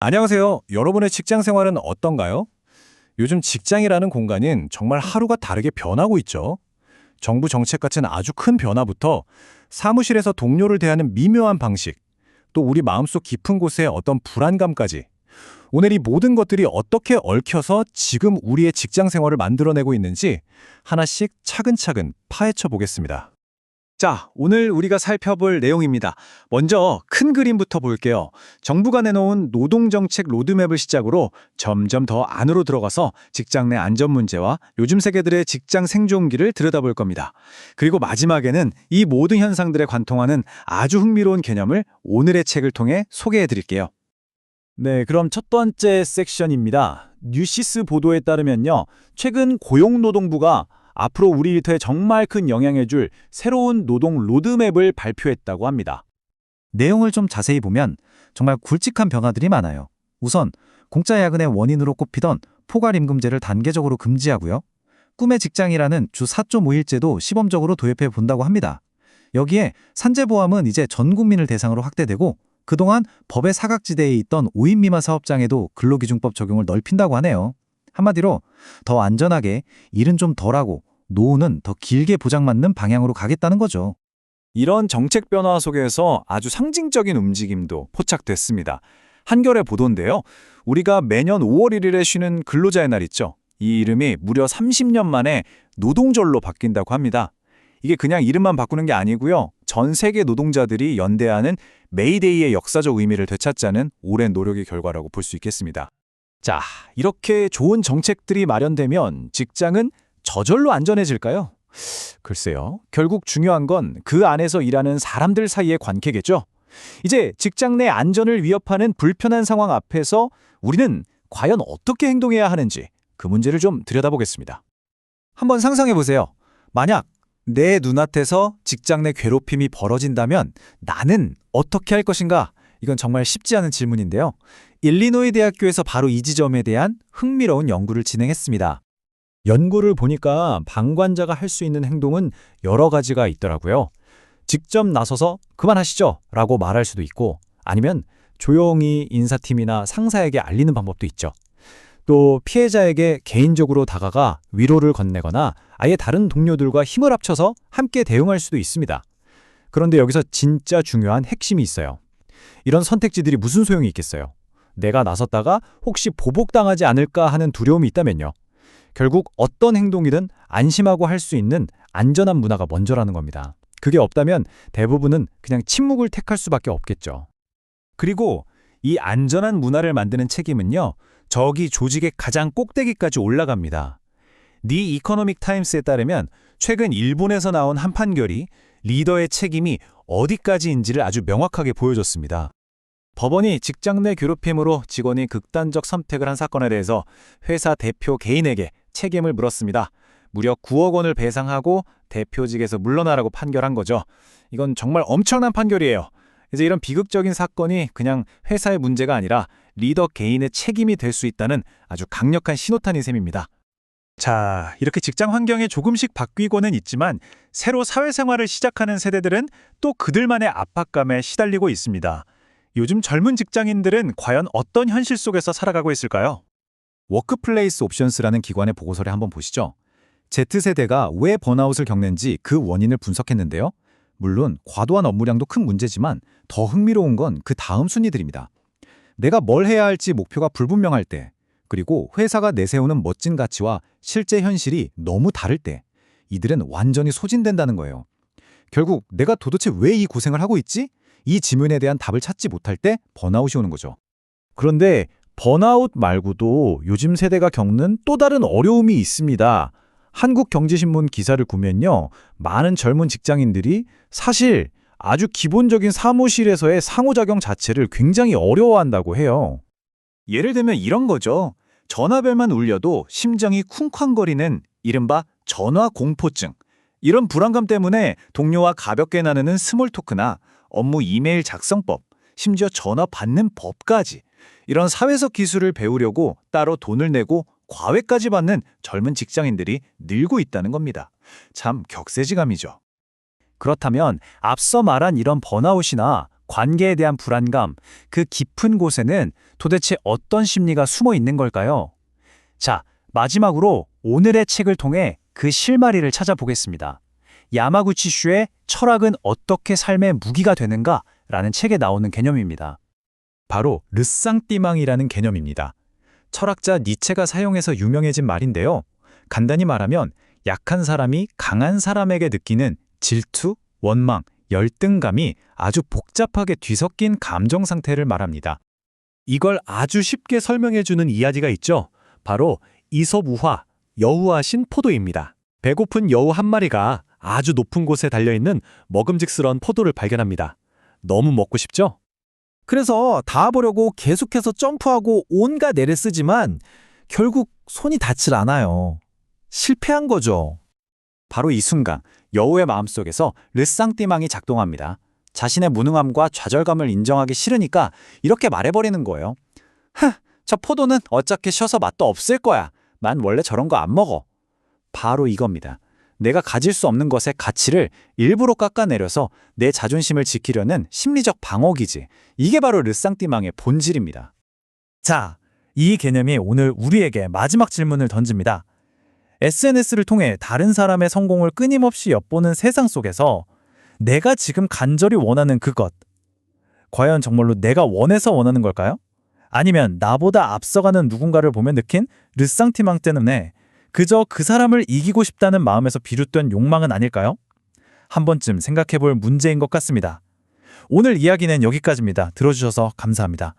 안녕하세요. 여러분의 직장 생활은 어떤가요? 요즘 직장이라는 공간은 정말 하루가 다르게 변하고 있죠. 정부 정책 같은 아주 큰 변화부터 사무실에서 동료를 대하는 미묘한 방식, 또 우리 마음속 깊은 곳의 어떤 불안감까지. 오늘 이 모든 것들이 어떻게 얽혀서 지금 우리의 직장 생활을 만들어내고 있는지 하나씩 차근차근 파헤쳐 보겠습니다. 자, 오늘 우리가 살펴볼 내용입니다. 먼저 큰 그림부터 볼게요. 정부가 내놓은 노동정책 로드맵을 시작으로 점점 더 안으로 들어가서 직장 내 안전 문제와 요즘 세계들의 직장 생존기를 들여다볼 겁니다. 그리고 마지막에는 이 모든 현상들에 관통하는 아주 흥미로운 개념을 오늘의 책을 통해 소개해 드릴게요. 네, 그럼 첫 번째 섹션입니다. 뉴시스 보도에 따르면요. 최근 고용노동부가 앞으로 우리 일터에 정말 큰 영향을 줄 새로운 노동 로드맵을 발표했다고 합니다. 내용을 좀 자세히 보면 정말 굵직한 변화들이 많아요. 우선 공짜 야근의 원인으로 꼽히던 포괄임금제를 단계적으로 금지하고요. 꿈의 직장이라는 주 4.5일제도 시범적으로 도입해 본다고 합니다. 여기에 산재보험은 이제 전 국민을 대상으로 확대되고 그동안 법의 사각지대에 있던 5인 미만 사업장에도 근로기준법 적용을 넓힌다고 하네요. 한마디로 더 안전하게, 일은 좀 덜하고 노후는 더 길게 보장받는 방향으로 가겠다는 거죠. 이런 정책 변화 속에서 아주 상징적인 움직임도 포착됐습니다. 한겨레 보도인데요. 우리가 매년 5월 1일에 쉬는 근로자의 날 있죠. 이 이름이 무려 30년 만에 노동절로 바뀐다고 합니다. 이게 그냥 이름만 바꾸는 게 아니고요. 전 세계 노동자들이 연대하는 메이데이의 역사적 의미를 되찾자는 오랜 노력의 결과라고 볼 수 있겠습니다. 자, 이렇게 좋은 정책들이 마련되면 직장은 저절로 안전해질까요? 글쎄요. 결국 중요한 건 그 안에서 일하는 사람들 사이의 관계겠죠. 이제 직장 내 안전을 위협하는 불편한 상황 앞에서 우리는 과연 어떻게 행동해야 하는지 그 문제를 좀 들여다보겠습니다. 한번 상상해 보세요. 만약 내 눈앞에서 직장 내 괴롭힘이 벌어진다면 나는 어떻게 할 것인가? 이건 정말 쉽지 않은 질문인데요. 일리노이 대학교에서 바로 이 지점에 대한 흥미로운 연구를 진행했습니다. 연구를 보니까 방관자가 할 수 있는 행동은 여러 가지가 있더라고요. 직접 나서서 그만하시죠 라고 말할 수도 있고 아니면 조용히 인사팀이나 상사에게 알리는 방법도 있죠. 또 피해자에게 개인적으로 다가가 위로를 건네거나 아예 다른 동료들과 힘을 합쳐서 함께 대응할 수도 있습니다. 그런데 여기서 진짜 중요한 핵심이 있어요. 이런 선택지들이 무슨 소용이 있겠어요? 내가 나섰다가 혹시 보복당하지 않을까 하는 두려움이 있다면요. 결국 어떤 행동이든 안심하고 할 수 있는 안전한 문화가 먼저라는 겁니다. 그게 없다면 대부분은 그냥 침묵을 택할 수밖에 없겠죠. 그리고 이 안전한 문화를 만드는 책임은요. 저기 조직의 가장 꼭대기까지 올라갑니다. 니 이코노믹 타임스에 따르면 최근 일본에서 나온 한 판결이 리더의 책임이 어디까지인지를 아주 명확하게 보여줬습니다. 법원이 직장 내 괴롭힘으로 직원이 극단적 선택을 한 사건에 대해서 회사 대표 개인에게 책임을 물었습니다. 무려 9억 원을 배상하고 대표직에서 물러나라고 판결한 거죠. 이건 정말 엄청난 판결이에요. 이제 이런 비극적인 사건이 그냥 회사의 문제가 아니라 리더 개인의 책임이 될 수 있다는 아주 강력한 신호탄인 셈입니다. 자, 이렇게 직장 환경이 조금씩 바뀌고는 있지만 새로 사회생활을 시작하는 세대들은 또 그들만의 압박감에 시달리고 있습니다. 요즘 젊은 직장인들은 과연 어떤 현실 속에서 살아가고 있을까요? 워크플레이스 옵션스라는 기관의 보고서를 한번 보시죠. Z세대가 왜 번아웃을 겪는지 그 원인을 분석했는데요. 물론 과도한 업무량도 큰 문제지만 더 흥미로운 건 그 다음 순위들입니다. 내가 뭘 해야 할지 목표가 불분명할 때, 그리고 회사가 내세우는 멋진 가치와 실제 현실이 너무 다를 때, 이들은 완전히 소진된다는 거예요. 결국 내가 도대체 왜 이 고생을 하고 있지? 이 질문에 대한 답을 찾지 못할 때 번아웃이 오는 거죠. 그런데 번아웃 말고도 요즘 세대가 겪는 또 다른 어려움이 있습니다. 한국경제신문 기사를 보면요. 많은 젊은 직장인들이 사실 아주 기본적인 사무실에서의 상호작용 자체를 굉장히 어려워한다고 해요. 예를 들면 이런 거죠. 전화벨만 울려도 심장이 쿵쾅거리는 이른바 전화 공포증. 이런 불안감 때문에 동료와 가볍게 나누는 스몰 토크나 업무 이메일 작성법, 심지어 전화 받는 법까지 이런 사회적 기술을 배우려고 따로 돈을 내고 과외까지 받는 젊은 직장인들이 늘고 있다는 겁니다. 참 격세지감이죠. 그렇다면 앞서 말한 이런 번아웃이나 관계에 대한 불안감, 그 깊은 곳에는 도대체 어떤 심리가 숨어 있는 걸까요? 자, 마지막으로 오늘의 책을 통해 그 실마리를 찾아보겠습니다. 야마구치 슈의 철학은 어떻게 삶의 무기가 되는가? 라는 책에 나오는 개념입니다. 바로 르쌍띠망이라는 개념입니다. 철학자 니체가 사용해서 유명해진 말인데요. 간단히 말하면 약한 사람이 강한 사람에게 느끼는 질투, 원망, 열등감이 아주 복잡하게 뒤섞인 감정 상태를 말합니다. 이걸 아주 쉽게 설명해주는 이야기가 있죠. 바로 이솝우화, 여우하신 포도입니다. 배고픈 여우 한 마리가 아주 높은 곳에 달려있는 먹음직스러운 포도를 발견합니다. 너무 먹고 싶죠? 그래서 닿아보려고 계속해서 점프하고 온갖 애를 쓰지만 결국 손이 닿질 않아요. 실패한 거죠. 바로 이 순간 여우의 마음속에서 르쌍띠망이 작동합니다. 자신의 무능함과 좌절감을 인정하기 싫으니까 이렇게 말해버리는 거예요. 저 포도는 어차피 쉬어서 맛도 없을 거야. 난 원래 저런 거 안 먹어. 바로 이겁니다. 내가 가질 수 없는 것의 가치를 일부러 깎아내려서 내 자존심을 지키려는 심리적 방어기지. 이게 바로 르쌍띠망의 본질입니다. 자, 이 개념이 오늘 우리에게 마지막 질문을 던집니다. SNS를 통해 다른 사람의 성공을 끊임없이 엿보는 세상 속에서 내가 지금 간절히 원하는 그것, 과연 정말로 내가 원해서 원하는 걸까요? 아니면 나보다 앞서가는 누군가를 보며 느낀 르쌍티망 때문에 그저 그 사람을 이기고 싶다는 마음에서 비롯된 욕망은 아닐까요? 한 번쯤 생각해 볼 문제인 것 같습니다. 오늘 이야기는 여기까지입니다. 들어주셔서 감사합니다.